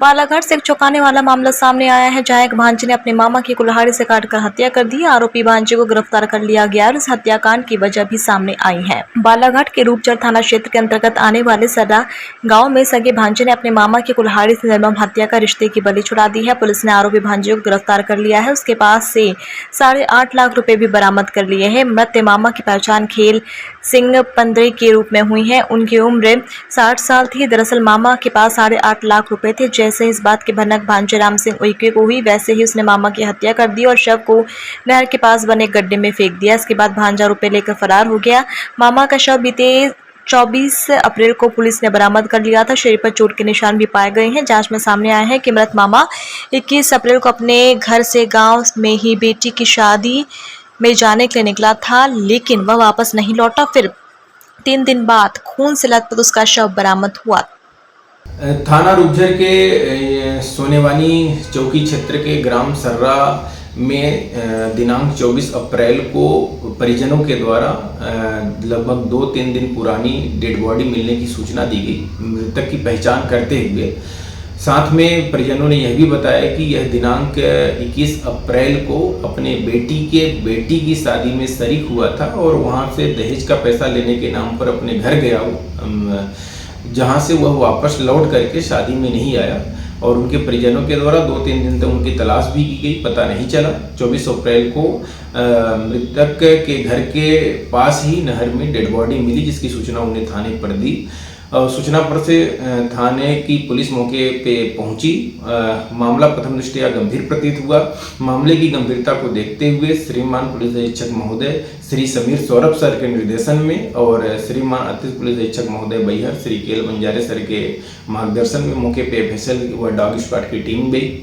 बालाघाट से एक चौंकाने वाला मामला सामने आया है, जहां एक भांजे ने अपने मामा की कुल्हाड़ी से काटकर हत्या कर दी। आरोपी भांजे को गिरफ्तार कर लिया गया और इस हत्याकांड की वजह भी सामने आई है। बालाघाट के रूपचर थाना क्षेत्र के अंतर्गत आने वाले सर्रा गांव में सगे भांजे ने अपने मामा की कुल्हाड़ी से निर्मम हत्या कर रिश्ते की बलि चढ़ा दी है। पुलिस ने आरोपी भांजे को गिरफ्तार कर लिया है। उसके पास से 8.5 लाख रुपए भी बरामद कर लिए हैं। मृत मामा की पहचान खेल सिंह पंद्रे के रूप में हुई है। उनकी उम्र 60 साल थी। दरअसल मामा के पास 8.5 लाख रुपए थे। जैसे इस बात की भनक भांजे राम सिंह उइके को हुई, वैसे ही उसने मामा की हत्या कर दी और शव को नहर के पास बने गड्ढे में फेंक दिया। इसके बाद भांजा रुपए लेकर फरार हो गया। मामा का शव बीते 24 अप्रैल को पुलिस ने बरामद कर लिया था। शरीर पर चोट के निशान भी पाए गए हैं। जांच में सामने आया है कि मृत मामा 21 अप्रैल को अपने घर से गांव में ही बेटी की शादी में जाने के लिए निकला था, लेकिन वह वापस नहीं लौटा। फिर 3 दिन बाद खून से लथपथ उसका शव बरामद हुआ। थाना रूपझर के सोनेवानी चौकी क्षेत्र के ग्राम सर्रा में दिनांक 24 अप्रैल को परिजनों के द्वारा लगभग 2-3 दिन पुरानी डेड बॉडी मिलने की सूचना दी गई। मृतक की पहचान करते हुए साथ में परिजनों ने यह भी बताया कि यह दिनांक 21 अप्रैल को अपने बेटी की शादी में शरीक हुआ था और वहां से दहेज का पैसा लेने के नाम पर अपने घर गया, जहां से वह वापस लौट करके शादी में नहीं आया और उनके परिजनों के द्वारा 2-3 दिन तक उनकी तलाश भी की गई, पता नहीं चला। 24 अप्रैल को मृतक के घर के पास ही नहर में डेड बॉडी मिली, जिसकी सूचना उन्हें थाने पर दी। सूचना पर से थाने की पुलिस मौके पे पहुंची। मामला प्रथम दृष्टया गंभीर प्रतीत हुआ। मामले की गंभीरता को देखते हुए श्रीमान पुलिस अधीक्षक महोदय श्री समीर सौरभ सर के निर्देशन में और श्रीमान अतिरिक्त पुलिस अधीक्षक महोदय बैहर श्री केल बंजारे सर के मार्गदर्शन में मौके पे एफएसएल व डॉग स्क्वाड की टीम गई।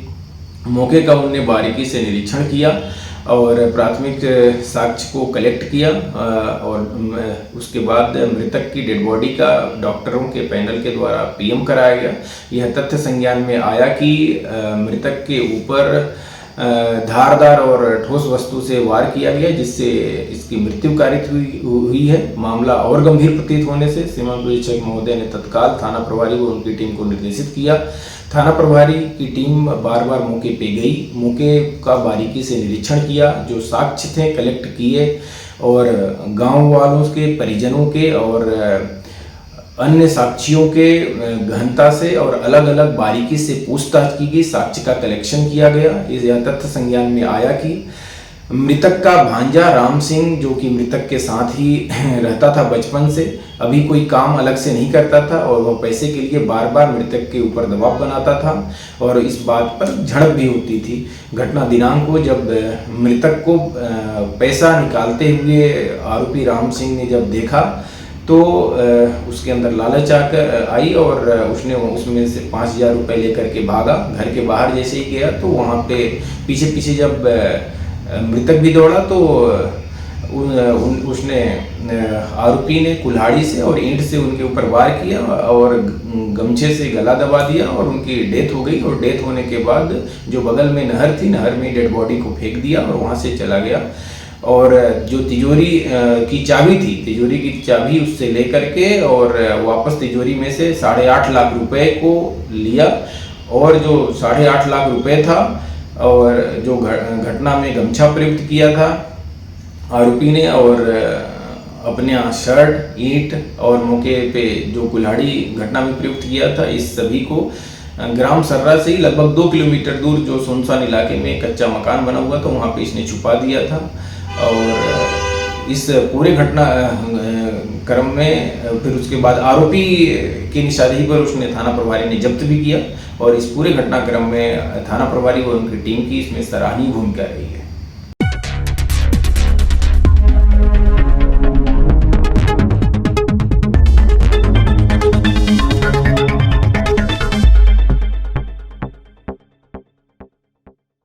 मौके का उन्होंने बारीकी से निरीक्षण किया और प्राथमिक साक्ष्य को कलेक्ट किया और उसके बाद मृतक की डेड बॉडी का डॉक्टरों के पैनल के द्वारा पीएम कराया गया। यह तथ्य संज्ञान में आया कि मृतक के ऊपर धारदार और ठोस वस्तु से वार किया गया, जिससे इसकी मृत्यु कारित हुई है। मामला और गंभीर प्रतीत होने से श्रीमान पुलिस अधीक्षक महोदय ने तत्काल थाना प्रभारी व उनकी टीम को निर्देशित किया। थाना प्रभारी की टीम बार बार मौके पे गई, मौके का बारीकी से निरीक्षण किया, जो साक्ष्य थे कलेक्ट किए और गांव वालों के, परिजनों के और अन्य साक्षियों के गहनता से और अलग अलग बारीकी से पूछताछ की गई, साक्ष्य का कलेक्शन किया गया। यह तथ्य संज्ञान में आया कि मृतक का भांजा राम सिंह, जो कि मृतक के साथ ही रहता था बचपन से, अभी कोई काम अलग से नहीं करता था और वह पैसे के लिए बार बार मृतक के ऊपर दबाव बनाता था और इस बात पर झड़प भी होती थी। घटना दिनांक को जब मृतक को पैसा निकालते हुए आरोपी राम सिंह ने जब देखा तो उसके अंदर लालच आकर आई और उसने उसमें से 5,000 रुपये लेकर के भागा। घर के बाहर जैसे ही गया तो वहाँ पे पीछे जब मृतक भी दौड़ा तो उसने आरोपी ने कुल्हाड़ी से और ईंट से उनके ऊपर वार किया और गमछे से गला दबा दिया और उनकी डेथ हो गई। और डेथ होने के बाद जो बगल में नहर थी, नहर में डेड बॉडी को फेंक दिया और वहाँ से चला गया। और जो तिजोरी की चाबी थी, तिजोरी की चाबी उससे लेकर के और वापस तिजोरी में से 8.5 लाख रुपए को लिया और जो 8.5 लाख रुपए था और जो घटना में गमछा प्रयुक्त किया था आरोपी ने और अपने शर्ट, ईंट और मौके पे जो कुल्हाड़ी घटना में प्रयुक्त किया था, इस सभी को ग्राम सर्रा से ही लगभग 2 किलोमीटर दूर जो सुनसान इलाके में कच्चा मकान बना हुआ था, वहाँ पे इसने छुपा दिया था। और इस पूरे घटना क्रम में फिर उसके बाद आरोपी की निशानदेही पर उसने थाना प्रभारी ने जब्त भी किया और इस पूरे घटनाक्रम में थाना प्रभारी व उनकी टीम की इसमें सराहनीय भूमिका रही है।